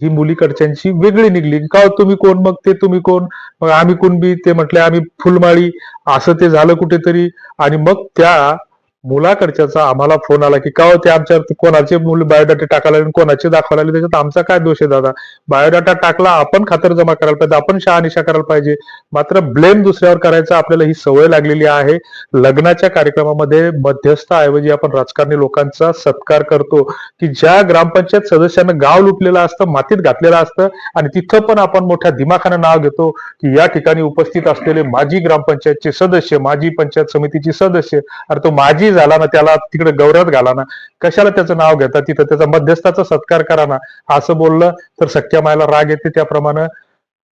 ही मुलीकडच्यांची वेगळी निघली. का हो तुम्ही कोण, मग ते तुम्ही कोण, मग आम्ही कुणबी, ते म्हटले आम्ही फुलमाळी, असं ते झालं कुठेतरी. आणि मग त्या मुलाकडच्याचा आम्हाला फोन आला की का हो ते आमच्या कोणाचे मुलं बायोडाटा टाकायला लागले, कोणाचे दाखवायला लागले, त्याच्यात आमचा काय दोष आहे दादा? बायोडाटा टाकला, आपण खातर जमा करायला पाहिजे, आपण शहानिशा करायला पाहिजे. मात्र ब्लेम दुसऱ्यावर करायचा आपल्याला ही सवय लागलेली आहे. लग्नाच्या कार्यक्रमामध्ये मध्यस्थाऐवजी आपण राजकारणी लोकांचा सत्कार करतो की ज्या ग्रामपंचायत सदस्यानं गाव लुटलेलं असतं, मातीत घातलेलं असतं, आणि तिथं पण आपण मोठ्या दिमाखानं नाव घेतो की या ठिकाणी उपस्थित असलेले माजी ग्रामपंचायतचे सदस्य, माजी पंचायत समितीची सदस्य, अरे तो माजी झाला ना, त्याला तिकडे गौरवात घाला ना, कशाला त्याचं नाव घेता, तिथं त्याचा मध्यस्थाचा सत्कार करा ना. असं बोललं तर सख्या मायला राग येते. त्याप्रमाणे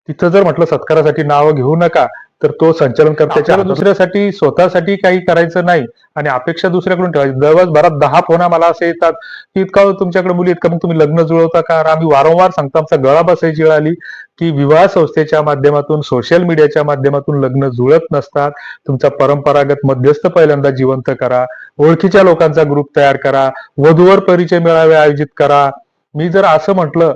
तिथं जर म्हटलं सत्कारासाठी नावं घेऊ नका, तर तो संचलनकर्त्याच्या दुसऱ्यासाठी स्वतःसाठी काही करायचं नाही आणि अपेक्षा दुसऱ्याकडून ठेवायची. दिवसभरात 10 फोन मला असे येतात की इतका तुमच्याकडे मुली आहेत का, मग तुम्ही लग्न जुळवता का? आम्ही वारंवार सांगतो, आमचा गळा बसायची वेळ आली की विवाह संस्थेच्या माध्यमातून, सोशल मीडियाच्या माध्यमातून लग्न जुळत नसतात. तुमचा परंपरागत मध्यस्थ पहिल्यांदा जिवंत करा, ओळखीच्या लोकांचा ग्रुप तयार करा, वधूवर परिचय मेळावे आयोजित करा. मी जर असं म्हटलं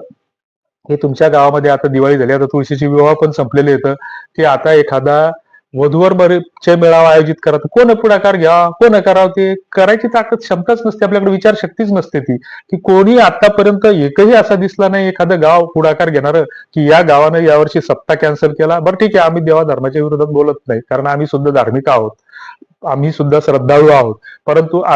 हे तुमच्या गावामध्ये आता दिवाळी झाली, आता तुळशीची विवाह पण संपलेले येतं, की आता एखादा वधूवर परिचय मेळावा आयोजित करा, तर कोण पुढाकार घ्या, कोण करावं, ते करायची ताकद क्षमताच नसते आपल्याकडे, विचारशक्तीच नसते ती, की कोणी आतापर्यंत एकही असा दिसला नाही एखादं गाव पुढाकार घेणार की या गावानं यावर्षी सप्ताह कॅन्सल केला. बरं ठीक आहे, आम्ही देवा धर्माच्या विरोधात बोलत नाही, कारण आम्ही सुद्धा धार्मिक आहोत, आम्ही सुद्धा श्रद्धाळू आहोत, परंतु